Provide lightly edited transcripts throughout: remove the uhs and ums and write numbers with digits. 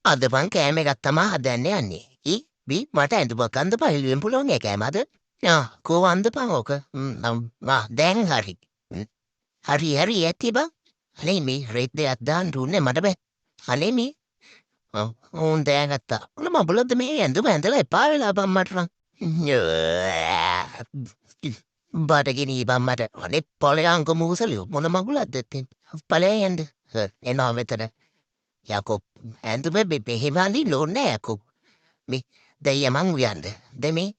අද මං කෑම එකක් තමා හදන්න යන්නේ. බී මට ඇඳුමක් අඳපන් එළුවෙන් පුළුවන් ඒ කෑම අද. කෝ අඳපන් ඕක. දැන් හරි. හරි ඇති බං. අනේ මේ රෙද් දෙයක් දාන්න දුන්නේ මට බෑ. අනේ මේ ඕන් දෑගත්තා. ඔන්න මබුලද මේ ඇඳුම ඇඳලා එපා වෙලා බං මට නම්. බඩගිනී බං මට. අනේ ඵලයන්ක මූසලියෝ මොන මගුලක්ද එතෙන්. ඵලයන් යන්න. එනවා මෙතන. යකෝ ඇඳුම බෙහෙම අඳින්න ඕනේ නෑ යකෝ. මේ දැන් යමන් උයන්ද. දැන් මේ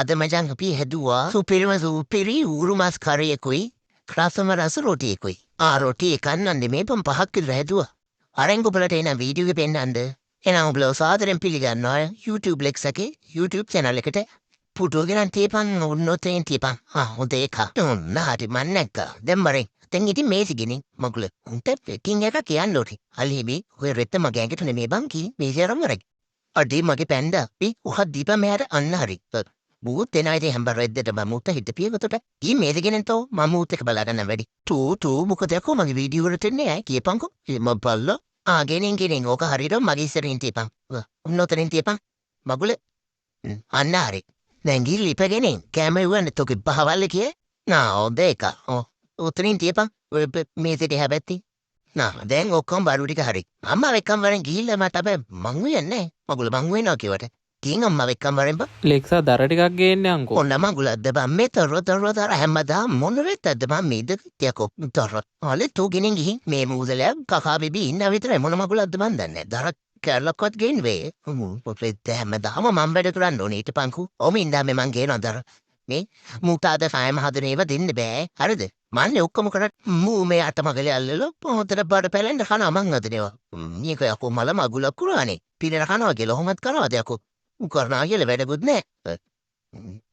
අද මචං අපි හැදුවා සුපිරි ඌරු මස් කරයකුයි රසම රස රොටියකුයි. රොටිය කන්නන්නේ මේ පම් 5ක් විතර හැදුවා. අරෙන් ඔබලට එන වීඩියෝ එක පෙන්නන්න. එහෙනම් ඔබලා සාදරයෙන් පිළිගන්නවා YouTube Lexa එකේ YouTube channel එකට පුටුවගෙන තියපන් උන්නොතෙන් තියපන්. හොඳ එක. ඔන්න හරි මන් නැක්කා. දැන් මරේ. දැන් ඉතින් මේසිගෙනින් මගුල. උන්ට පෙකින් එක කියන්න ඕනේ. අලිහිමි ඔය රෙත්ත මගේ ඇඟට නෙමෙයි බං කී මේසරම් වරයි. අඩේ මගේ පැන්ඩා. උහ දීපන් මෙයාට අන්න හරි. බූත් එනවා ඉතින් හැම්බර් රෙද්දට මමුත් හිටපියවතට. කී මේසිගෙනෙන් තෝ මමුත් එක බලාගන්න වැඩි. ටූ මොකද යකෝ මගේ වීඩියෝ වලට එන්නේ ඈ කියපන්කෝ. මම බල්ලා. ගෙනින් ඕක හරියට මගේ ඉස්සරින් තියපන්. උන්නොතරින් තියපන්. මගුල. අන්න හරි. දැන් ගිහින් ලිපගෙනින් කැම එවන්න තෝකේ බහවල්ල කියේ. හොඳ එක. උතරින් තියපන්. ඔය මේසෙට හැබැත්ති. දැන් ඔක්කොම බඩු ටික හරි. අම්මා වෙක්කම් වරෙන් ගිහිල්ලා මට අපේ මං වෙන්නේ. මගුල මං වෙනවා කියවට. ගිහින් අම්මා වෙක්කම් වරෙන් බා. ලෙක්සා දර ටිකක් ගේන්න අංකෝ. ඔන්න මගුලක්ද බං මේ තොර හැමදාම මොන වෙත්තද බං මේ දෙකෝ තොර. ඔලේ තෝ ගෙනින් ගිහින් මේ මූදලයා කකා බිබී ඉන්න විතරයි මොන මගුලක්ද බං දන්නේ. දරක් කැලලක්වත් ගේන්න වේ. පොතේ හැමදාම මම වැඩ කරන්න ඕනේ ඊට පංකු. ඔම ඉඳාමේ මං ගේනවා දර. මේ මූතාද ෆෑම හදන ඒවා දෙන්න බෑ. හරිද? මන්නේ ඔක්කොම කරත් මූ මේ අතමගලේ අල්ලලා පොතට බඩ පැලෙන්න කනවා මං අදනවා. මේක යකෝ මල මගුලක් කුරානේ. පිරෙන කනවා කියලා ඔහොමත් කරනවාද යකෝ? කරනවා කියලා වැඩකුත් නෑ.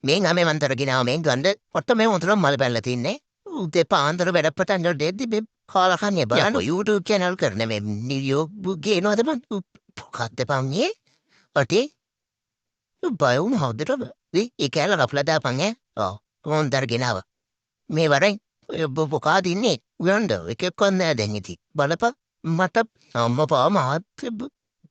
මේ ගමේ මන්තර ගෙනාව මේ ගන්න ඔට්ට මේ උන්තර මල පැල්ල තින්නේ. උදේ පාන්දර වැඩ පටන් ගන්න දෙද්දි මේ කාලා කන්නේ බලන්න YouTube channel කරන මේ නියෝ ගේනවද මං මොකක්ද පන් මේ? ඔටේ බයුම් හොදට ඒ කැල රපලා දාපන් ඈ. හොන්දර ගෙනාව. මේ වරෙන් බොකාද ඉන්නේ උයන්ද එකෙක් කොන්නේ දැන් ඉති. බලපන් මට අම්මපා මහත්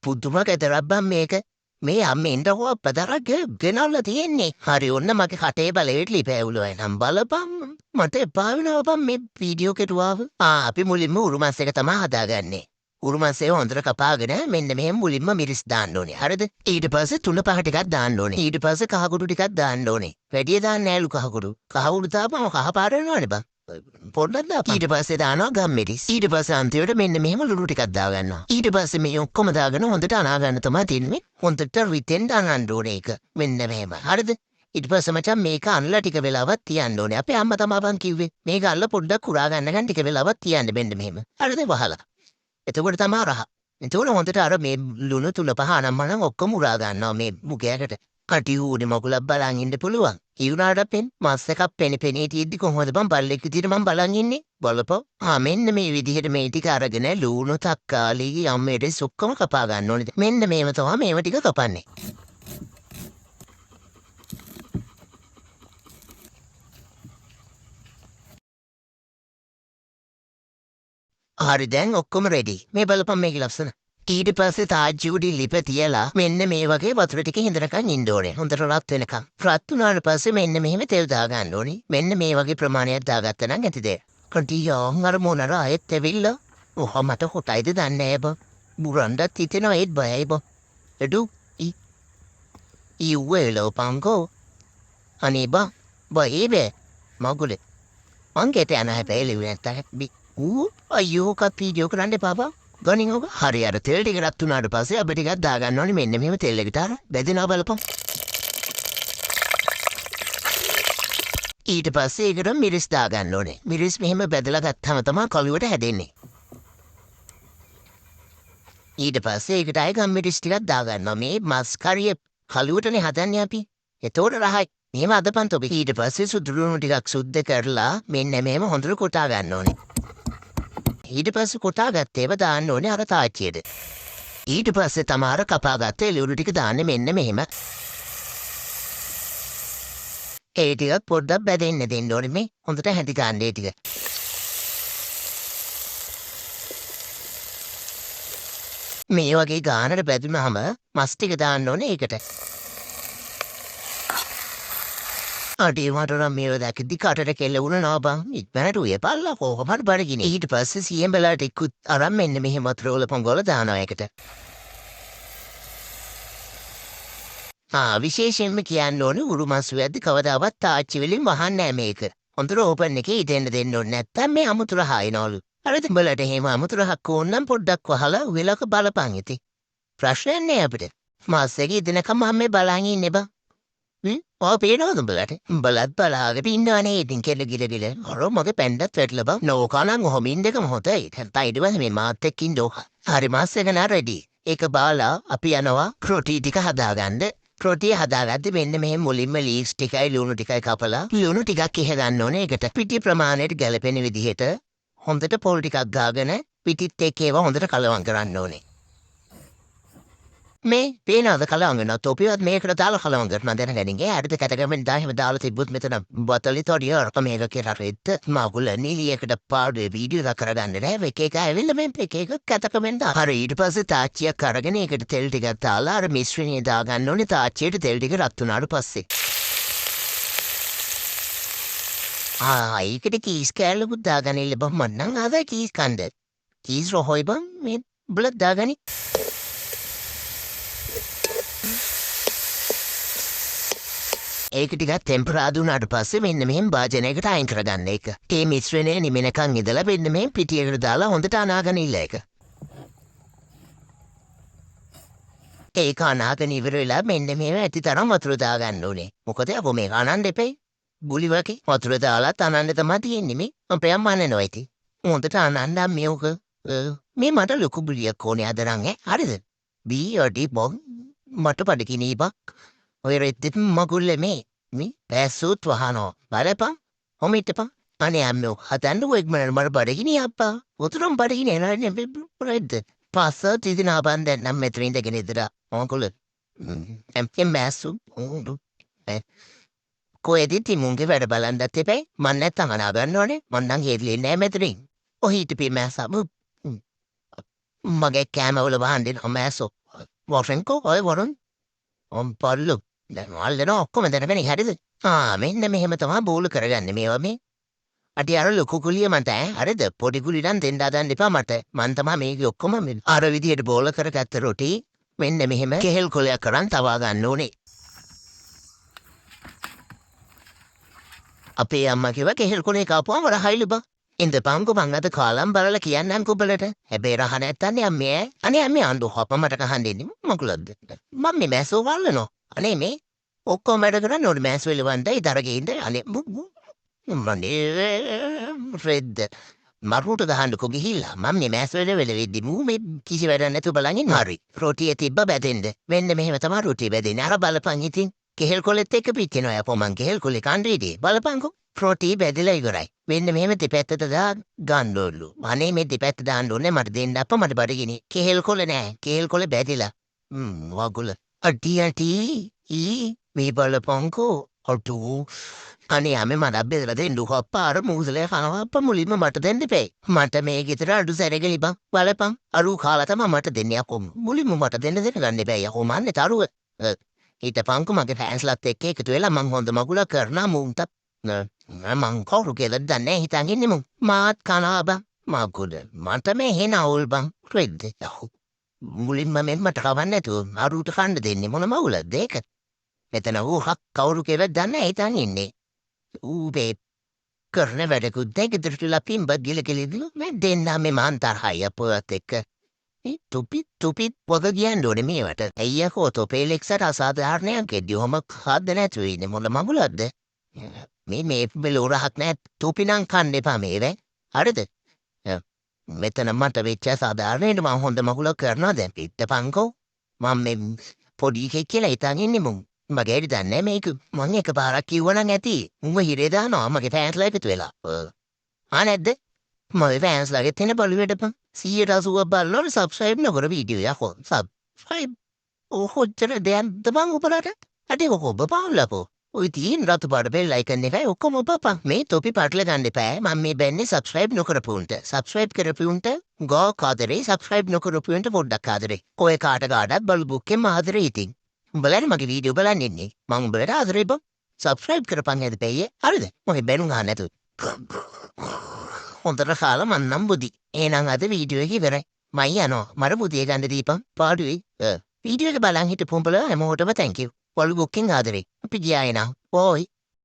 පුදුම කතරක් බන් මේක. මේ අම්මෙන්ට හො පදරක් ගෙනල්ලා තියෙන්නේ. හරි ඔන්න මගේ කටේ බලෙට ලිපෑවුලුවයි නම් බලපන් මට එපා වෙනවා බන් මේ වීඩියෝ කෙටුවාව. අපි මුලින්ම උරුමස් එක තමයි හදාගන්නේ. උරුමස්සේ හොඳට කපාගෙන මෙන්න මෙහෙම මුලින්ම මිරිස් දාන්න ඕනේ. හරිද? ඊට පස්සේ තුන පහ ටිකක් දාන්න ඕනේ. ඊට පස්සේ කහකුඩු ටිකක් දාන්න ඕනේ. වැඩි දාන්න නෑලු කහකුඩු. කහකුඩු දාපම කහ පාර වෙනවනේ බං. පොඩ්ඩක් දාපන්. ඊට පස්සේ දානවා ගම් මිරිස්. ඊට පස්සේ අන්තිමට මෙන්න මෙහෙම ලුණු ටිකක් දාගන්නවා. ඊට පස්සේ මේ ඔක්කොම දාගෙන හොඳට අනා ගන්න තමයි තින්නේ. හොඳට රිතෙන් දාන්න ඕනේ ඒක. මෙන්න මෙහෙම. හරිද? ඊට පස්සේ මචං මේක අනලා ටික වෙලාවක් තියන්න ඕනේ. අපේ අම්මා තමයි බං කිව්වේ. මේක අල්ල පොඩ්ඩක් කුරා ගන්න ටික වෙලාවක් තියන්න මෙන්න මෙහෙම. හරිද වහලා. එතකොට තමයි රහ. එතකොට හොඳට අර මේ ලුණු තුන පහ අනම්මනම් ඔක්කොම උරා ගන්නවා මේ මුගයකට. කටිහුනේ මගුලක් බලන් ඉන්න පුළුවන්. ඊුණාට පෙන් මස් එකක් පෙනේ තියෙද්දි කොහොමද බං බල්ලෙක් විදිහට මම බලන් ඉන්නේ? බලපන්. මෙන්න මේ විදිහට මේ ටික අරගෙන ලුණු තක්කාලි යම්මේට ඔක්කොම කපා ගන්න ඕනේ. මෙන්න මේව තමයි මේව ටික කපන්නේ. හරි දැන් ඔක්කොම රෙඩි. මේ බලපන් මේක ලස්සන. ඊට පස්සේ තාජ්ජුඩි ලිප තියලා මෙන්න මේ වගේ වතුර ටික හිඳනකන් ඉන්න ඕනේ. හොඳට රත් වෙනකන්. රත් වුණාට පස්සේ මෙන්න මෙහෙම තෙල් දාගන්න ඕනේ. මෙන්න මේ වගේ ප්‍රමාණයක් දාගත්තා නම් ඇතිද? කටියෝන් අර මොනර ආයෙත් ඇවිල්ලා. මට හොටයිද දන්නේ නැහැ බ. බුරන්ඩත් හිතෙනවා ඒත් බයයි බ. එඩු ඉව්වෙලෝ පංකෝ. අනේ බයි බේ. මගුලේ. මං ගෙට යන හැබැයි ලිව්වේ නැත්තම් අයියෝ කත් වීඩියෝ කරන්න එපා බං. ගනින් ඔක. හරි අර තෙල් ටික රත් වුණාට පස්සේ අපි ටිකක් දාගන්න ඕනේ මෙන්න මෙහෙම තෙල් එකට අර බැදෙනවා බලපන්. ඊට පස්සේ ඒකට මිරිස් දාගන්න ඕනේ. මිරිස් මෙහෙම බැදලා ගත්තාම තමයි කළුවට හැදෙන්නේ. ඊට පස්සේ ඒකට ආයෙ ගම් මිරිස් ටිකක් දාගන්නවා. මේ මස් කරිය කළුවටනේ හදන්නේ අපි. එතකොට රහයි. මෙහෙම අදපන් තොපි. ඊට පස්සේ සුදු ලුණු ටිකක් සුද්ධ කරලා මෙන්න මෙහෙම හොඳට කොටා ගන්න ඕනේ. ඊට පස්සේ කොටා ගත්තේව දාන්න ඕනේ අර තාච්චියට. ඊට පස්සේ තමාර කපාගත්ත එළවලු ටික දාන්නේ මෙන්න මෙහෙම. ඒ ටික පොඩ්ඩක් බැදෙන්න දෙන්න ඕනේ මේ හොඳට හැදි ගන්න ඒ ටික. මේ වගේ ගානට බැදුනහම මස් ටික දාන්න ඕනේ ඒකට. අඩේ මට නම් මේව දැක්කදි කටට කෙල්ල වුණා බං. ඉක්මනට උයපල්ලා කොහොම හරි බඩගිනි. ඊට පස්සේ සියඹලාට එක්කුත් අරන් මෙන්න මෙහෙම වතුර වල පොංගල දානවා ඒකට. විශේෂයෙන්ම කියන්න ඕනේ උරුමස්සු ඇද්දි කවදාවත් තාච්චි වලින් වහන්නේ නැහැ මේක. හොඳට ඕපන් එකේ ඉදෙන්න දෙන්න ඕනේ නැත්තම් මේ අමුතුර හායනවලු. අර උඹලට එහෙම අමුතුරක් ඕනනම් පොඩ්ඩක් වහලා උයලක බලපන් ඉතින්. ප්‍රශ්නයක් නෑ අපිට. මාස් එකේ ඉදෙනකම් මම මේ බලන් ඉන්නේ බං. ඔය පේනවද උඹලට? උඹලත් බලාගෙන ඉන්නවනේ ඉතින් කෙල්ල ගිරගිර. අර මගේ පැන්ඩත් වැටලා බං. නෝකානම් ඔහොම ඉන්නකම හොතයි. ඊට පස්සේ මේ මාත් එක්ක ඉන්න ඕක. හරි මාස් එක නා රෙඩි. ඒක බාලා අපි යනවා ප්‍රෝටී ටික හදාගන්න. ප්‍රෝටී හදාගත්තේ මෙන්න මෙහෙම මුලින්ම ලීක්ස් ටිකයි ලුණු ටිකයි කපලා ලුණු ටිකක් ඉහදන්න ඕනේ ඒකට. පිටි ප්‍රමාණයට ගැලපෙන විදිහට හොඳට පොල් ටිකක් ගාගෙන පිටිත් එක්ක ඒවා හොඳට කලවම් කරන්න ඕනේ. මේ පේනවද කලවම් කරනවා? තොපියවත් මේකට දාලා කලවම් කරනවා දැනගනින්. ඒ හරිද කැටගමෙන් දාහෙම දාලා තිබ්බොත් මෙතන බතලි තොඩිය අරක මේක කියලා රෙද්ද මාගුල නීලියකට පාඩේ වීඩියෝ එක කරගන්න නෑ. එක එක ඇවිල්ලා මේ එක එක කැටකමෙන් දා. හරි ඊට පස්සේ තාච්චියක් අරගෙන ඒකට තෙල් ටිකක් දාලා අර මිශ්‍රණය දාගන්න ඕනේ. තාච්චියට තෙල් ටික රත් වුණාට පස්සේ ඒකට කීස් කෑල්ලකුත් දාගන්න ඉල්ල බං. මන් නම් ආදා කීස් කන්ද. කීස් රොහොයි බං මේ බුලත් දාගනි. ඒක ටිකක් ටෙම්පරාදු වුණාට පස්සේ මෙන්න මෙහෙම භාජනයකට අයින් කරගන්න එක. ඒ මිශ්‍රණය නිමෙනකන් ඉඳලා මෙන්න මෙහෙම පිටියකට දාලා හොඳට අනාගෙන ඉල්ල එක. ඒක අනාගෙන ඉවර වෙලා මෙන්න මෙහෙම ඇති තරම් වතුර දාගන්න ඕනේ. මොකද අපෝ මේක අනන්න එපේ. ගුලි වගේ වතුර දාලා අනන්න තමයි තියෙන්නේ මේ. අපේම අනනවා ඉතින්. හොඳට අනන්න මේක. මේ මට ලොකු බුලියක් ඕනේ අද නම් හරිද? බීඩි බොන් මට පඩකිනී බක්. ඔය රෙද්දෙත් මගුල්ල මේ පැස්සුත් වහනෝ බලපන් හොම හිටපන්. අනේ අම්මෝ හදන්නකෝ ඉක්මනට මට බඩගිනි අප්පා. වතුරම් බඩගිනි එනවනේ රෙද්ද. පස්ස තිදිනා බන් දැන් නම් මෙතන ඉඳගෙන ඉදලා මොකද එම් මැස්සු කොහෙද තිමුන්ගේ වැඩ බලන්නත් එපේ. මන් නැත්තම් අනා ගන්න ඕනේ. මන් නම් හේල්ලේ නෑ මෙතනින්. ඔහි හිටපේ මැස්සම මගේ කැමවල වහන්නේ මැස්සෝ වොරෙන්කෝ ඔය වොරන් පල්ලු දැන් වල්ලන ඔක්කොම දැනගෙන හරිද? මෙන්න මෙහෙම තමයි බෝල කරගන්නේ මේවා මේ. අටි අර ලොකු කුලිය මට හරිද? පොඩි කුලිය නම් දෙන්න හදන්න එපා මට. මන් තමයි මේක ඔක්කොම අර විදියට බෝල කරගත්ත රොටි මෙන්න මෙහෙම කෙහෙල් කොලයක් කරන් තවා ගන්න ඕනේ. අපේ අම්මා කිව්වා කෙහෙල් කොලේ කාපුවම රහයිලු බා. ඉඳපන්කෝ මං අද කාලම් බලලා කියන්නම් කුඹලට. හැබැයි රහ නැත්තන්නේ අම්මේ අනේ අම්මේ අඬු හොප මට කහන් දෙන්නේ මොකලද? මම මේ මැසෝ වල්ලනෝ. අනේ මේ ඔක්කොම වැඩ කරන්න ඕනේ මැස් වෙලවන්ටයි දරගෙයින්ද අනේ මනේ රෙද්ද මරුට ගහන්නකෝ ගිහිල්ලා මම මේ මැස් වෙල වෙද්දි මේ කිසි වැඩක් නැතුව බලන් ඉන්න හරි. රොටිය තිබ්බ බැදෙන්න. මෙන්න මෙහෙම තමයි රොටිය බැදෙන්නේ. අර බලපන් ඉතින් කෙහෙල් කොලෙත් එක්ක පිච්චෙනවා යපෝ මං කෙහෙල් කොලේ කණ්ඩේදී බලපන්කෝ. රොටි බැදලා ඉවරයි. මෙන්න මෙහෙම දෙපැත්තට දා ගන්න ඕලු. අනේ මේ දෙපැත්ත දාන්න ඕනේ මට දෙන්න අප්පා මට බඩගිනි. කෙහෙල් කොල නෑ. කෙහෙල් කොල බැදලා. වගුල. අඩියටි මේ බලපන්කෝ. අටු අනේ යමේ මට බෙදලා දෙන්න අප්පා අර මූසලේ කනවා අප්පා මුලින්ම මට දෙන්න එපේ. මට මේ ගෙදර අඩු සැරගලි බං බලපන්. අරු කාලා තමයි මට දෙන්නේ යකෝ. මුලින්ම මට දෙන්න ගන්න එපා යකෝ මන්නේ තරුව. හිටපන්කෝ මගේ ෆෑන්ස්ලාත් එක්ක එකතු වෙලා මං හොඳ මගුල කරනා මුන්ට මං කවුරු කියලාද දන්නේ හිතන් ඉන්නේ මුන්. මාත් කනවා බං. මගුල මට මේ හෙන අවුල් බං රෙද්ද. මුලින්ම මට කවන්න නැතුව අරුට කන්න දෙන්නේ මොන මගුලද ඒක? මෙතන හක් කවුරු කියලාද දන්නේ හිතන් ඉන්නේ. ඌ කරන වැඩකුත් දැන් ගෙදරටලා පිම්බත් ගිලකෙලිදු මේ දෙන්නා මේ මාන්තරහය අපොත් එක්ක. තුපි පොද කියන්න ඕනේ මේවට. අයියකෝ තොපේ ලෙක්සට අසාධාරණයක් එද්දි ඔහම හද නැතුව ඉන්නේ මොන මගුලක්ද? මේ බෙලෝරහක් නෑ. තුපි නම් කන්න එපා මේවේ. හරිද? මෙතන මට වෙච්ච සාධාරණේට මම හොඳ මගුලක් කරනවා දැන් පිටපන්කෝ. මම මේ පොඩි එකෙක් කියලා හිතන් ඉන්නේ මුන්. මගේ දන්නේ මේක මං එකපාරක් කිව්වනම් ඇති. මුව හිරේ දානවා මගේ ෆෑන්ස්ලා එකතු වෙලා. නැද්ද? මගේ ෆෑන්ස්ලාගේ තියෙන බලුවේටපන් 180ක් බලනවනේ සබ්ස්ක්‍රයිබ් නොකර වීඩියෝ යකෝ. සබ්ස්ක්‍රයිබ් ඔහොච්චර දෙයක්ද බං උපලට? අඩේ ඔක ඔබ පාවලපෝ. ඔය තියෙන රතු පාට බෙල් අයිකන් එකයි ඔක්කොම ඔබපන්. මේ තොපි පාටල ගන්න එපා. මම මේ බැන්නේ සබ්ස්ක්‍රයිබ් නොකරපුන්ට. සබ්ස්ක්‍රයිබ් කරපුන්ට ගෝ කාදරේ සබ්ස්ක්‍රයිබ් නොකරපුන්ට පොඩ්ඩක් ආදරේ. කොය කාට ගාඩක් බලු බුක්කෙන් ආදරේ ඉතින්. උඹලට මගේ වීඩියෝ බලන්න ඉන්නේ. මම උඹලට ආදරේ බං. සබ්ස්ක්‍රයිබ් කරපන් ඇද පෙయ్యේ. හරිද? මොකද බැනුම් ගන්න නැතුව. හොඳට කාලා මන්නම් බුදි. එහෙනම් අද වීඩියෝ එක ඉවරයි. මම යනවා. මර බුදිය ගන්න දීපන්. පාඩුවේ. වීඩියෝ එක බලන් හිටපු උඹලා හැමෝටම thank you. බලු බුක්කෙන් ආදරේ. අපි ගියා එනවා. බයි.